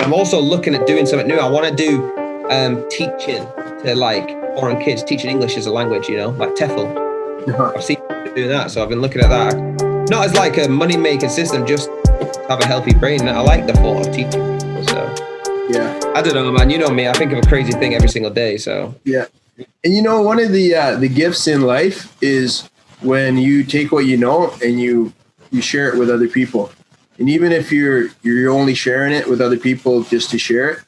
I'm also looking at doing something new. I want to do teaching to like foreign kids, teaching English as a language, like TEFL. I've seen people doing that, so I've been looking at that. Not as like a money-making system, just to have a healthy brain. I like the thought of teaching people, so Yeah. I don't know, man. You know me. I think of a crazy thing every single day, so. Yeah. And one of the gifts in life is when you take what you know and you share it with other people. And even if you're only sharing it with other people just to share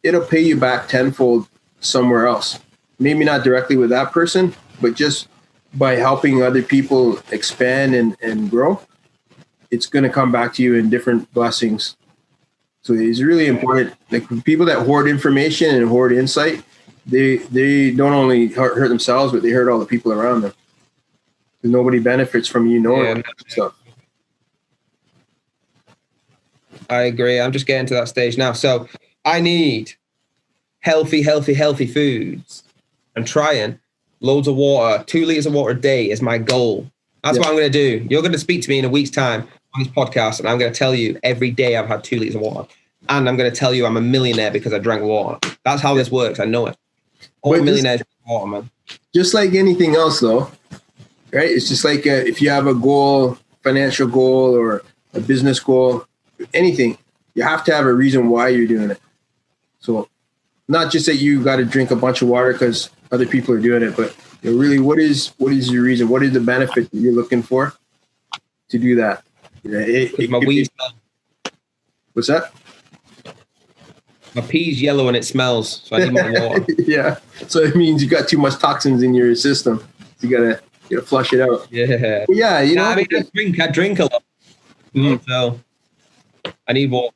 it'll pay you back tenfold somewhere else. Maybe not directly with that person, but just by helping other people expand and grow, it's going to come back to you in different blessings. So it's really important. Like people that hoard information and hoard insight, they don't only hurt themselves, but they hurt all the people around them. Nobody benefits from knowing stuff. I agree. I'm just getting to that stage now. So I need healthy foods. I'm trying loads of water. 2 liters of water a day is my goal. That's what I'm going to do. You're going to speak to me in a week's time on this podcast, and I'm going to tell you every day I've had 2 liters of water. And I'm going to tell you I'm a millionaire because I drank water. That's how this works. I know it. All millionaires drink water, man. Just like anything else, though, right? It's just like if you have a goal, financial goal, or a business goal, anything, you have to have a reason why you're doing it. So not just that you got to drink a bunch of water because other people are doing it, but really, what is your reason? What is the benefit that you're looking for to do that? My weed smell. What's that? My pee's yellow and it smells, so I need more water. Yeah, so it means you got too much toxins in your system. So you gotta flush it out. Yeah. But yeah, I drink a lot. So I need water.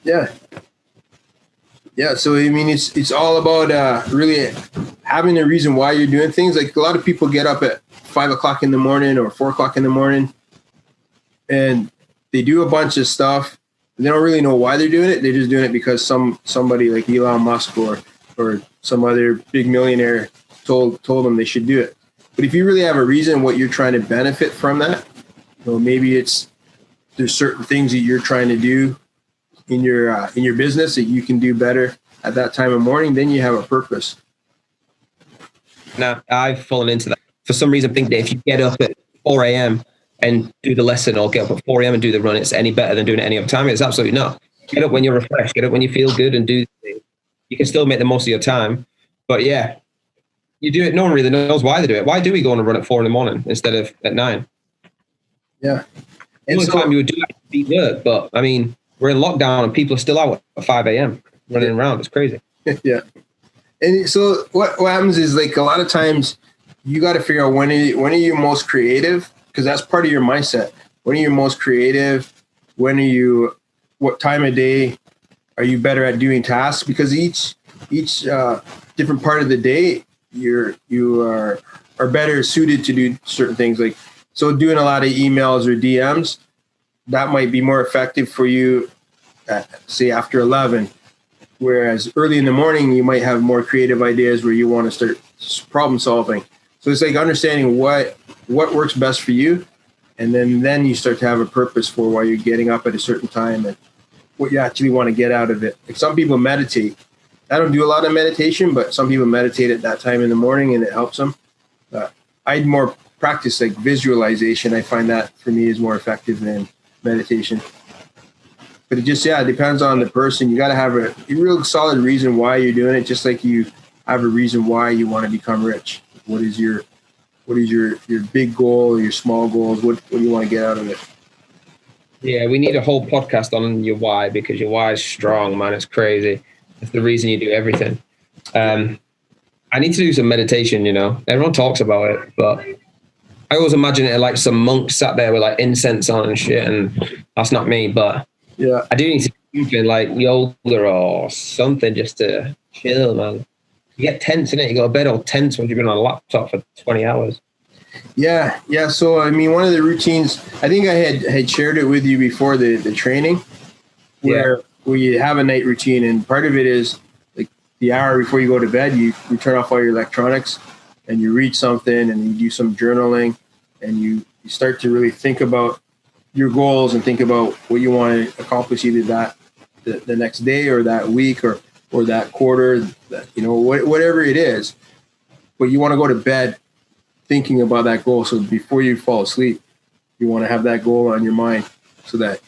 Yeah. Yeah, so I mean, it's all about really having a reason why you're doing things. Like a lot of people get up at 5 o'clock in the morning or 4 o'clock in the morning, and they do a bunch of stuff. They don't really know why they're doing it. They're just doing it because somebody like Elon Musk or some other big millionaire told them they should do it. But if you really have a reason what you're trying to benefit from that, maybe there's certain things that you're trying to do in your business that you can do better at that time of morning, then you have a purpose. Now, I've fallen into that. For some reason, I think that if you get up at 4 a.m. and do the lesson or get up at 4 a.m. and do the run, it's any better than doing it any other time. It's absolutely not. Get up when you're refreshed. Get up when you feel good and do things. You can still make the most of your time. But yeah, you do it. No one really knows why they do it. Why do we go on a run at 4 in the morning instead of at 9? Yeah. The only time you would do it would be work. But I mean, we're in lockdown and people are still out at 5 a.m. running around. It's crazy. Yeah. And so what happens is like a lot of times you got to figure out when are you most creative, because that's part of your mindset. When are you most creative? What time of day are you better at doing tasks? Because each different part of the day you are better suited to do certain things. Like, so doing a lot of emails or DMs, that might be more effective for you say after 11. Whereas early in the morning, you might have more creative ideas where you want to start problem solving. So it's like understanding what works best for you. And then you start to have a purpose for why you're getting up at a certain time and what you actually want to get out of it. Like some people meditate. I don't do a lot of meditation, but some people meditate at that time in the morning and it helps them. I'd more practice like visualization. I find that for me is more effective than meditation. But it just, depends on the person. You got to have a real solid reason why you're doing it, just like you have a reason why you want to become rich. What is your big goal, your small goals? What do you want to get out of it? Yeah, we need a whole podcast on your why, because your why is strong, man. It's crazy. It's the reason you do everything. I need to do some meditation, Everyone talks about it, but I always imagine it like some monk sat there with like incense on and shit, and that's not me, but yeah, I do need to do something like yoga or something just to chill, man. You get tense, innit? You go to bed all tense when you've been on a laptop for 20 hours. Yeah. So, I mean, one of the routines, I think I had shared it with you before the training, where you have a night routine, and part of it is like the hour before you go to bed, you turn off all your electronics and you read something and you do some journaling and you start to really think about your goals and think about what you want to accomplish either that the next day or that week or that quarter, that, whatever it is. But you want to go to bed thinking about that goal. So before you fall asleep, you want to have that goal on your mind so that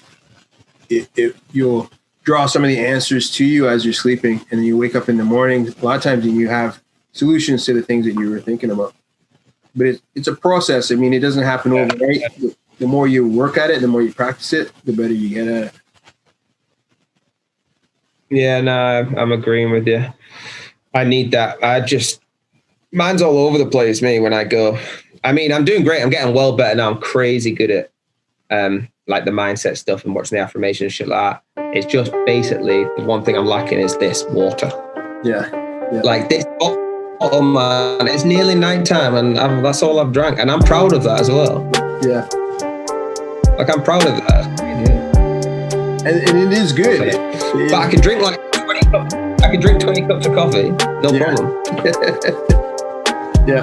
you'll draw some of the answers to you as you're sleeping. And then you wake up in the morning, a lot of times, and you have solutions to the things that you were thinking about. But it's a process. I mean, it doesn't happen overnight. The more you work at it, the more you practice it, the better you get at it. Yeah, no, I'm agreeing with you. I need that. Mine's all over the place, me, when I go. I mean, I'm doing great. I'm getting well better now. I'm crazy good at like the mindset stuff and watching the affirmation and shit like that. It's just basically the one thing I'm lacking is this water. Yeah. Like this. Oh man, it's nearly nighttime and that's all I've drank. And I'm proud of that as well. Yeah. Like I'm proud of that. And it is good. But I can drink like 20 cups. I can drink 20 cups of coffee. No problem. Yeah.